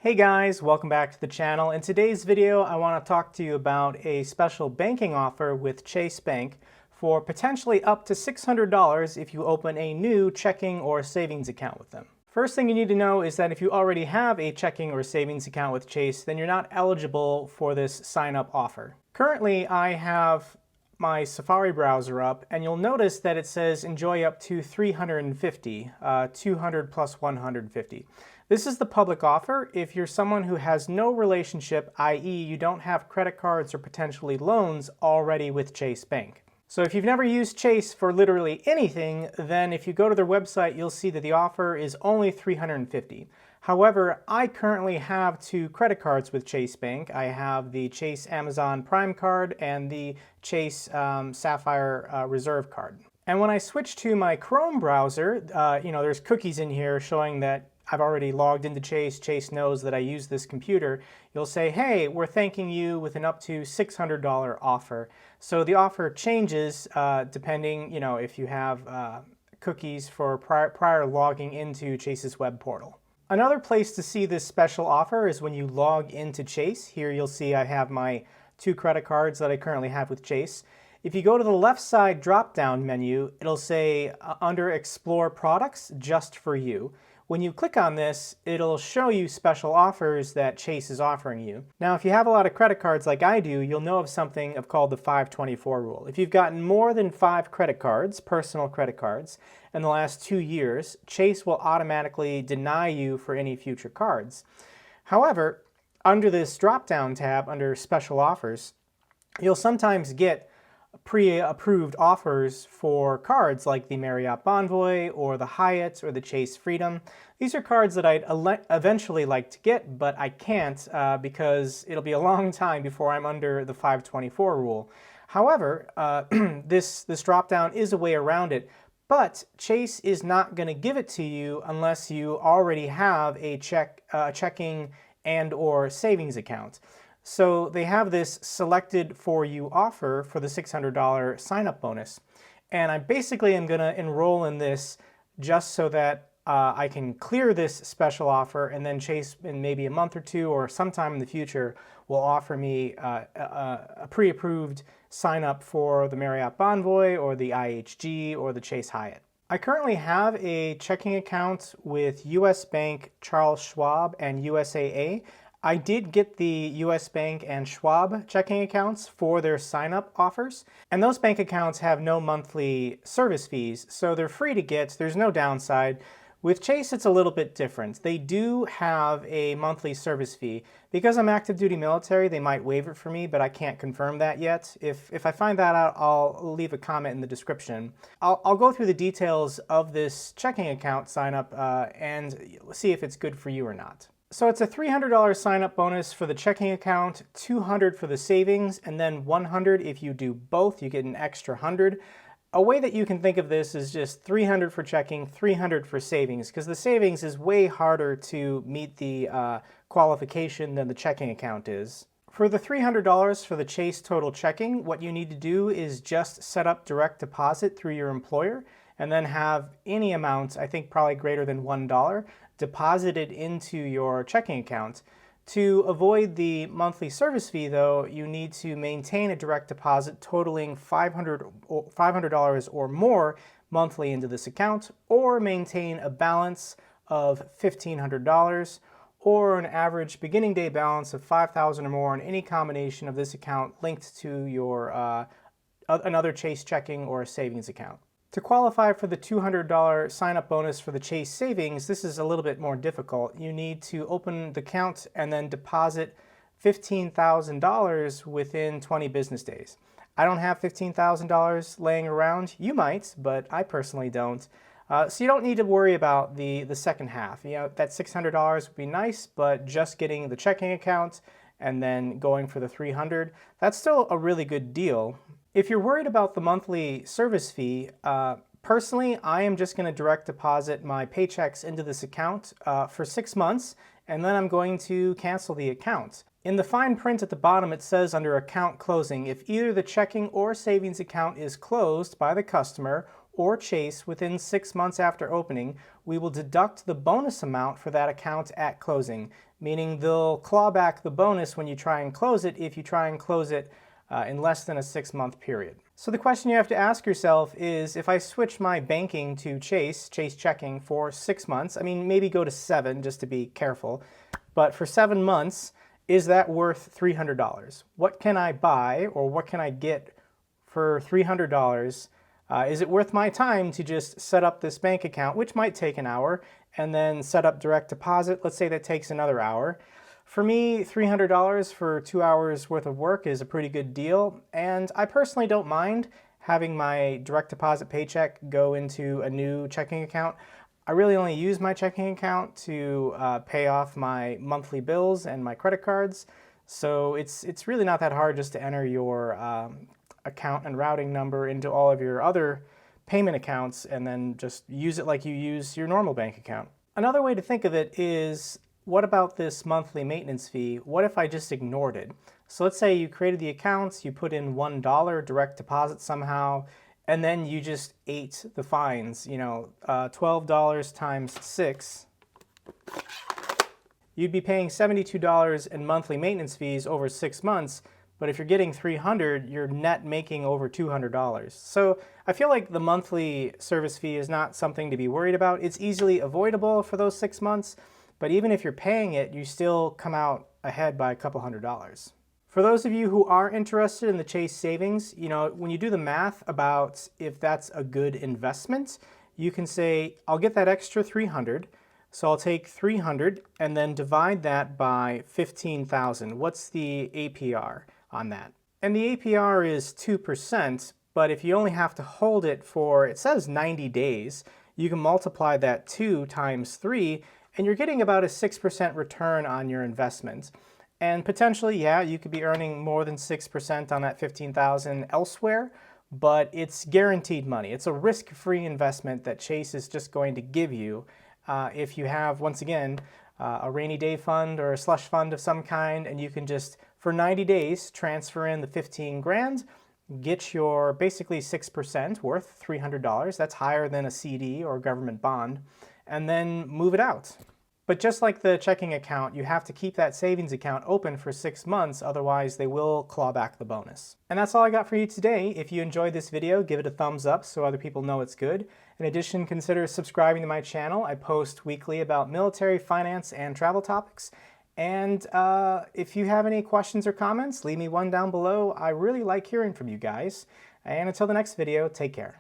Hey guys, welcome back to the channel. In today's video, I want to talk to you about a special banking offer with Chase Bank for potentially up to $600 if you open a new checking or savings account with them. First thing you need to know is that if you already have a checking or savings account with Chase, then you're not eligible for this sign-up offer. Currently, I have my Safari browser up, and you'll notice that it says enjoy up to 350, 200 plus 150. This is the public offer if you're someone who has no relationship, i.e. you don't have credit cards or potentially loans already with Chase Bank. So if you've never used Chase for literally anything, then if you go to their website, you'll see that the offer is only $350. However, I currently have two credit cards with Chase Bank. I have the Chase Amazon Prime card and the Chase Sapphire Reserve card. And when I switch to my Chrome browser, there's cookies in here showing that I've already logged into Chase. Chase knows that I use this computer. You'll say, hey, we're thanking you with an up to $600 offer. So the offer changes depending, if you have cookies for prior logging into Chase's web portal. Another place to see this special offer is when you log into Chase. Here you'll see I have my two credit cards that I currently have with Chase. If you go to the left side drop-down menu, it'll say under Explore Products, Just for You. When you click on this, it'll show you special offers that Chase is offering you. Now, if you have a lot of credit cards like I do, you'll know of something called the 524 rule. If you've gotten more than 5 credit cards, personal credit cards, in the last 2 years, Chase will automatically deny you for any future cards. However, under this drop-down tab, under Special Offers, you'll sometimes get pre-approved offers for cards like the Marriott Bonvoy or the Hyatt or the Chase Freedom. These are cards that I'd eventually like to get, but I can't because it'll be a long time before I'm under the 524 rule. However, this drop-down is a way around it, but Chase is not going to give it to you unless you already have a checking and or savings account. So they have this selected for you offer for the $600 sign-up bonus. And I basically am going to enroll in this just so that I can clear this special offer, and then Chase in maybe a month or two or sometime in the future will offer me a pre-approved sign-up for the Marriott Bonvoy or the IHG or the Chase Hyatt. I currently have a checking account with US Bank, Charles Schwab, and USAA. I did get the US Bank and Schwab checking accounts for their sign-up offers, and those bank accounts have no monthly service fees, so they're free to get. There's no downside. With Chase, it's a little bit different. They do have a monthly service fee. Because I'm active duty military, they might waive it for me, but I can't confirm that yet. If I find that out, I'll leave a comment in the description. I'll go through the details of this checking account sign-up and see if it's good for you or not. So it's a $300 sign-up bonus for the checking account, $200 for the savings, and then $100 if you do both. You get an extra $100. A way that you can think of this is just $300 for checking, $300 for savings, because the savings is way harder to meet the qualification than the checking account is. For the $300 for the Chase Total Checking, what you need to do is just set up direct deposit through your employer and then have any amount, I think probably greater than $1, deposited into your checking account. To avoid the monthly service fee, though, you need to maintain a direct deposit totaling $500 or more monthly into this account, or maintain a balance of $1,500, or an average beginning day balance of $5,000 or more in any combination of this account linked to your another Chase checking or savings account. To qualify for the $200 sign-up bonus for the Chase Savings, this is a little bit more difficult. You need to open the account and then deposit $15,000 within 20 business days. I don't have $15,000 laying around. You might, but I personally don't. So you don't need to worry about the second half. That $600 would be nice, but just getting the checking account and then going for the $300, that's still a really good deal. If you're worried about the monthly service fee, personally, I am just going to direct deposit my paychecks into this account for 6 months, and then I'm going to cancel the account. In the fine print at the bottom, it says under account closing, if either the checking or savings account is closed by the customer or Chase within 6 months after opening, we will deduct the bonus amount for that account at closing. meaning they'll claw back the bonus when you try and close it if you try and close it in less than a 6-month period. So the question you have to ask yourself is, if I switch my banking to Chase checking for 6 months, I mean, maybe go to 7 just to be careful, but for 7 months, is that worth $300? What can I buy or what can I get for $300? Is it worth my time to just set up this bank account, which might take an hour, and then set up direct deposit? Let's say that takes another hour. For me, $300 for 2 hours worth of work is a pretty good deal, and I personally don't mind having my direct deposit paycheck go into a new checking account. I really only use my checking account to pay off my monthly bills and my credit cards, so it's really not that hard just to enter your account and routing number into all of your other payment accounts and then just use it like you use your normal bank account. Another way to think of it is, what about this monthly maintenance fee? What if I just ignored it? So let's say you created the accounts, you put in $1 direct deposit somehow, and then you just ate the fines, $12 times 6. You'd be paying $72 in monthly maintenance fees over 6 months, but if you're getting $300, you're net making over $200. So I feel like the monthly service fee is not something to be worried about. It's easily avoidable for those 6 months, but even if you're paying it, you still come out ahead by a couple $100s. For those of you who are interested in the Chase savings, when you do the math about if that's a good investment, you can say, I'll get that extra $300, so I'll take $300 and then divide that by 15,000. What's the APR on that? And the APR is 2%, but if you only have to hold it for, it says 90 days, you can multiply that 2 times 3, and you're getting about a 6% return on your investment. And potentially, yeah, you could be earning more than 6% on that 15,000 elsewhere, but it's guaranteed money. It's a risk-free investment that Chase is just going to give you if you have, once again, a rainy day fund or a slush fund of some kind, and you can just, for 90 days, transfer in the 15 grand, get your basically 6% worth, $300. That's higher than a CD or government bond, and then move it out. But just like the checking account, you have to keep that savings account open for 6 months, otherwise they will claw back the bonus. And that's all I got for you today. If you enjoyed this video, give it a thumbs up so other people know it's good. In addition, consider subscribing to my channel. I post weekly about military, finance, and travel topics. And if you have any questions or comments, leave me one down below. I really like hearing from you guys. And until the next video, take care.